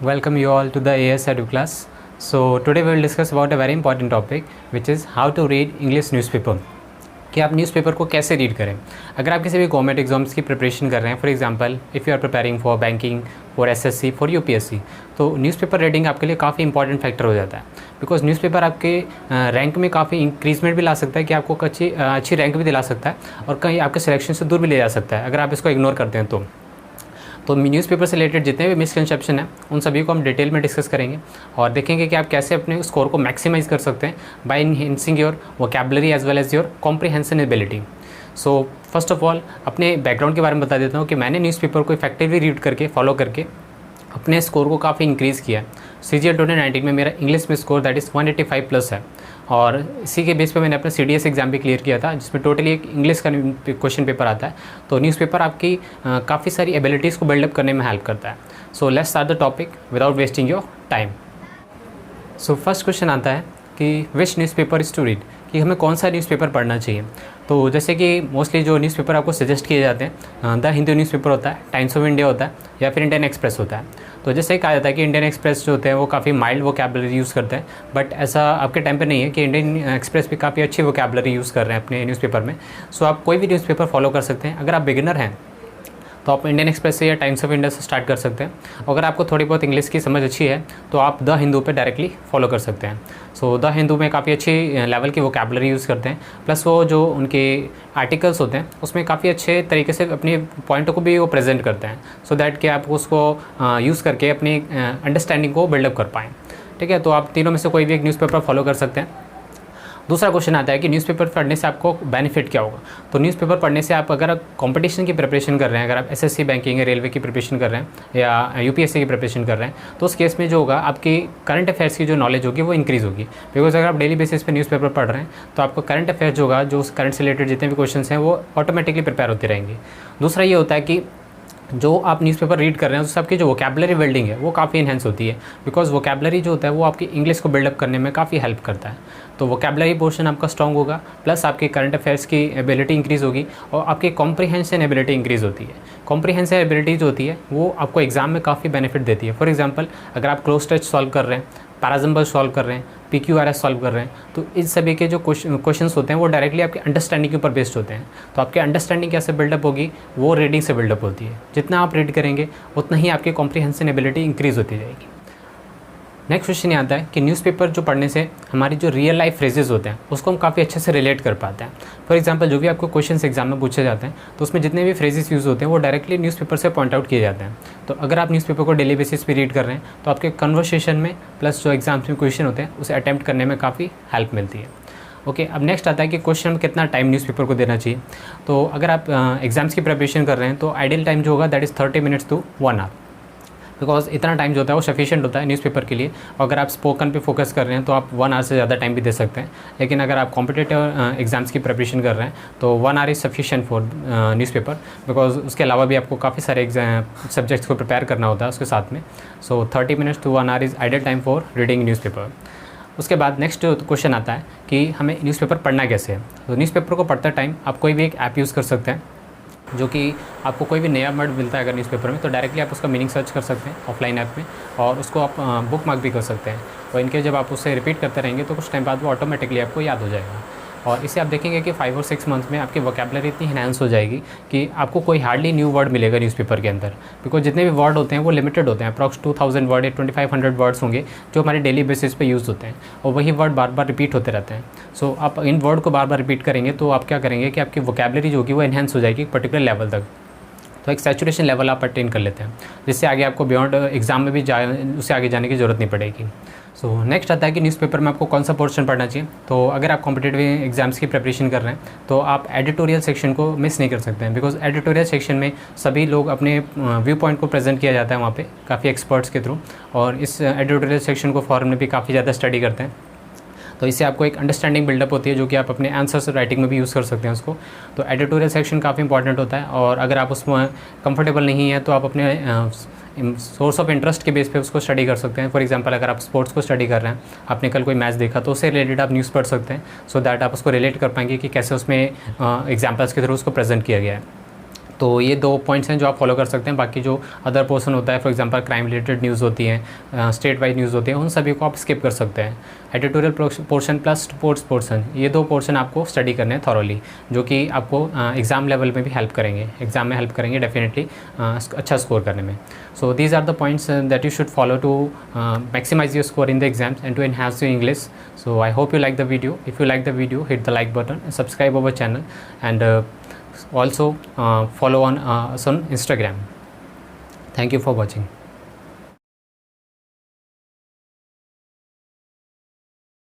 Welcome you all to the AS Edu class. So today we will discuss about a very important topic which is how to read English newspaper. कि आप newspaper को कैसे read करें। अगर आप किसी भी गवर्नमेंट एग्जाम्स की प्रिपरेशन कर रहे हैं, for example if you are preparing for banking, for SSC, for UPSC, तो न्यूज़पेपर रीडिंग आपके लिए काफ़ी इंपॉर्टेंट फैक्टर हो जाता है। बिकॉज न्यूज़पेपर आपके रैंक में काफ़ी इंक्रीजमेंट भी ला सकता है कि आपको अच्छी रैंक भी दिला सकता है और कहीं आपके सिलेक्शन से दूर भी ले जा सकता है अगर आप इसको इग्नोर करते हैं तो न्यूज़पेपर से रिलेटेड जितने भी मिसकंसेप्शन हैं उन सभी को हम डिटेल में डिस्कस करेंगे और देखेंगे कि आप कैसे अपने स्कोर को मैक्सिमाइज़ कर सकते हैं by enhancing your vocabulary as well as your comprehension ability. So first of all अपने बैकग्राउंड के बारे में बता देता हूँ कि मैंने न्यूज़पेपर को इफेक्टिवली रीड करके फॉलो करके अपने स्कोर को काफ़ी इंक्रीज़ किया है। CGL 2019 में मेरा इंग्लिश में स्कोर दैट इज़ 185 प्लस है और इसी के बेस पे मैंने अपना CDS एग्ज़ाम भी क्लियर किया था जिसमें टोटली एक इंग्लिश का क्वेश्चन पेपर आता है। तो न्यूज़पेपर आपकी काफ़ी सारी एबिलिटीज़ को बिल्डअप करने में हेल्प करता है। So let's start the topic without wasting your time. So first question आता है कि विच न्यूज़पेपर इज़ टू रीड, कि हमें कौन सा न्यूज़पेपर पढ़ना चाहिए। तो जैसे कि मोस्टली जो न्यूज़पेपर आपको सजेस्ट किए जाते हैं द हिंदू न्यूज़पेपर होता है, टाइम्स ऑफ इंडिया होता है या फिर इंडियन एक्सप्रेस होता है। तो जैसे कहा जाता है कि इंडियन एक्सप्रेस जो होते हैं वो काफ़ी माइल्ड वोकैबुलरी यूज़ करते हैं, बट ऐसा आपके टाइम पे नहीं है कि इंडियन एक्सप्रेस भी काफ़ी अच्छी वोकैबुलरी यूज़ कर रहे हैं अपने न्यूज़पेपर में। सो आप कोई भी न्यूज़पेपर फॉलो कर सकते हैं। अगर आप बिगिनर हैं तो आप इंडियन एक्सप्रेस से या टाइम्स ऑफ इंडिया से स्टार्ट कर सकते हैं। अगर आपको थोड़ी बहुत इंग्लिश की समझ अच्छी है तो आप द हिंदू पे डायरेक्टली फॉलो कर सकते हैं। सो द हिंदू में काफ़ी अच्छी लेवल की वोकैबुलरी यूज़ करते हैं, प्लस वो जो उनके आर्टिकल्स होते हैं उसमें काफ़ी अच्छे तरीके से अपने पॉइंटों को भी वो प्रेजेंट करते हैं सो दैट कि आप उसको यूज़ करके अपनी अंडरस्टैंडिंग को बिल्डअप कर पाएँ। ठीक है, तो आप तीनों में से कोई भी एक न्यूज़पेपर फॉलो कर सकते हैं। दूसरा क्वेश्चन आता है कि न्यूज़पेपर पढ़ने से आपको बेनिफिट क्या होगा। तो न्यूज़पेपर पढ़ने से आप अगर कंपटीशन की प्रिपरेशन कर रहे हैं, अगर आप एसएससी बैंकिंग या रेलवे की प्रिपरेशन कर रहे हैं या यूपीएससी की प्रिपरेशन कर रहे हैं, तो उस केस में जो होगा आपकी करंट अफेयर्स की जो नॉलेज होगी वो इंक्रीज़ होगी। बिकॉज अगर आप डेली बेसिस पे न्यूज़पेपर पढ़ रहे हैं तो आपको करंट अफेयर्स जो होगा, जो करंट से रिलेटेड जितने भी क्वेश्चन हैं वो ऑटोमेटिकली प्रिपेयर होते रहेंगे। दूसरा ये होता है कि जो आप न्यूज़पेपर रीड कर रहे हैं उससे आपकी जो वोकैबुलरी बिल्डिंग है वो काफ़ी इन्हेंस होती है। बिकॉज वोकैबुलरी जो होता है वो आपकी इंग्लिश को बिल्डअप करने में काफ़ी हेल्प करता है। तो वोकैबुलरी पोर्शन आपका स्ट्रॉन्ग होगा, प्लस आपकी करंट अफेयर्स की एबिलिटी इंक्रीज़ होगी और आपकी कॉम्प्रिहेंशन एबिलिटी इंक्रीज़ होती है। कॉम्प्रिहेंशन एबिलिटी जो होती है वो आपको एग्जाम में काफ़ी बेनिफिट देती है। फॉर एग्जाम्पल अगर आप क्लोज टेस्ट सॉल्व कर रहे हैं, पैराजम्बल सॉल्व कर रहे हैं, PQRS सॉल्व कर रहे हैं, तो इस सभी के जो क्वेश्चंस होते हैं वो डायरेक्टली आपके अंडरस्टैंडिंग के ऊपर बेस्ड होते हैं। तो आपके अंडरस्टैंडिंग कैसे बिल्डअप होगी, वो रीडिंग से बिल्डअप होती है। जितना आप रीड करेंगे उतना ही आपकी कॉम्प्रिहेंशन एबिलिटी इंक्रीज़ होती जाएगी। नेक्स्ट क्वेश्चन ये आता है कि न्यूज़पेपर जो पढ़ने से हमारी जो रियल लाइफ फ्रेजेस होते हैं उसको हम काफ़ी अच्छे से रिलेट कर पाते हैं। फॉर एग्जांपल जो भी आपको क्वेश्चंस एग्जाम में पूछे जाते हैं तो उसमें जितने भी फ्रेजेस यूज़ होते हैं वो डायरेक्टली न्यूज़पेपर से पॉइंट आउट किए जाते हैं। तो अगर आप न्यूज़पेपर को डेली बेसिस पे रीड कर रहे हैं तो आपके कन्वर्सेशन में प्लस जो एग्जाम्स में क्वेश्चन होते हैं उसे अटैम्प्ट करने में काफ़ी हेल्प मिलती है। ओके, अब नेक्स्ट आता है कि क्वेश्चन में कितना टाइम न्यूज़पेपर को देना चाहिए। तो अगर आप एग्जाम्स की प्रिपरेशन कर रहे हैं तो आइडियल टाइम जो होगा that is 30 minutes to 1 hour. Because इतना टाइम जो होता है वो सफिशिएंट होता है न्यूज़पेपर के लिए। और अगर आप स्पोकन पे फोकस कर रहे हैं तो आप 1 आवर से ज़्यादा टाइम भी दे सकते हैं। लेकिन अगर आप कॉम्पिटिटिव एग्जाम्स की प्रिपरेशन कर रहे हैं तो 1 hour is sufficient for newspaper. Because उसके अलावा भी आपको काफ़ी सारे सब्जेक्ट्स को प्रिपेयर करना होता है उसके साथ में। So 30 minutes to 1 hour is ideal time for reading newspaper. उसके बाद नेक्स्ट क्वेश्चन आता है कि हमें न्यूज़पेपर पढ़ना कैसे है। तो न्यूज़पेपर को पढ़ते टाइम आप कोई भी एक ऐप यूज़ कर सकते हैं जो कि आपको कोई भी नया वर्ड मिलता है अगर न्यूज़पेपर में तो डायरेक्टली आप उसका मीनिंग सर्च कर सकते हैं ऑफलाइन ऐप में और उसको आप बुक मार्क भी कर सकते हैं। और इनके जब आप उसे रिपीट करते रहेंगे तो कुछ टाइम बाद वो ऑटोमेटिकली आपको याद हो जाएगा। और इसे आप देखेंगे कि 5 और 6 मंथ में आपकी वोकैबुलरी इतनी इन्हांस हो जाएगी कि आपको कोई हार्डली न्यू वर्ड मिलेगा न्यूज़पेपर के अंदर। बिकॉज जितने भी वर्ड होते हैं वो लिमिटेड होते हैं, अप्रॉक्स 2000 वर्ड या 2500 वर्ड्स होंगे जो हमारे डेली बेसिस पे यूज़ होते हैं और वही वर्ड बार बार रिपीट होते रहते हैं। सो आप इन वर्ड को बार बार रिपीट करेंगे तो आप क्या करेंगे कि आपकी वोकैबुलरी जो होगी वो इन्हांस हो जाएगी एक पर्टिकुलर लेवल तक। तो एक सैचुरेशन लेवल आप अटेन कर लेते हैं जिससे आगे आपको बियॉन्ड एग्जाम में भी उससे आगे जाने की ज़रूरत नहीं पड़ेगी। सो नेक्स्ट आता है कि न्यूज़पेपर में आपको कौन सा पोर्शन पढ़ना चाहिए। तो अगर आप कॉम्पिटिटिव एग्जाम्स की प्रिपरेशन कर रहे हैं तो आप एडिटोरियल सेक्शन को मिस नहीं कर सकते हैं। बिकॉज एडिटोरियल सेक्शन में सभी लोग अपने व्यू पॉइंट को प्रेजेंट किया जाता है वहाँ पे काफ़ी एक्सपर्ट्स के थ्रू, और इस एडिटोरियल सेक्शन को फॉरन में भी काफ़ी ज़्यादा स्टडी करते हैं। तो इससे आपको एक अंडरस्टैंडिंग बिल्डअप होती है जो कि आप अपने आंसर्स राइटिंग में भी यूज़ कर सकते हैं उसको। तो एडिटोरियल सेक्शन काफ़ी इंपॉर्टेंट होता है और अगर आप उसमें कंफर्टेबल नहीं है तो आप अपने सोर्स ऑफ इंटरेस्ट के बेस पे उसको स्टडी कर सकते हैं। फॉर एग्जांपल अगर आप स्पोर्ट्स को स्टडी कर रहे हैं, आपने कल कोई मैच देखा तो उससे रिलेटेड आप न्यूज़ पढ़ सकते हैं सो दैट आप उसको रिलेट कर पाएंगे कि कैसे उसमें एग्जाम्पल्स के थ्रू उसको प्रेजेंट किया गया है। तो ये 2 पॉइंट्स हैं जो आप फॉलो कर सकते हैं। बाकी जो अदर पोर्शन होता है, for example crime related news होती हैं, स्टेट वाइज न्यूज़ होती हैं, उन सभी को आप स्किप कर सकते हैं। Editorial portion plus sports portion, ये 2 पोर्शन आपको स्टडी करने हैं थॉरोली, जो कि आपको एग्ज़ाम लेवल में भी हेल्प करेंगे, एग्ज़ाम में हेल्प करेंगे डेफिनेटली अच्छा स्कोर करने में। So these are the points that you should follow to maximise your score in the exams and to enhance your English. So I hope you like the video. If you like the video, hit the like button and subscribe our channel, and also follow on us on Instagram. Thank you for watching.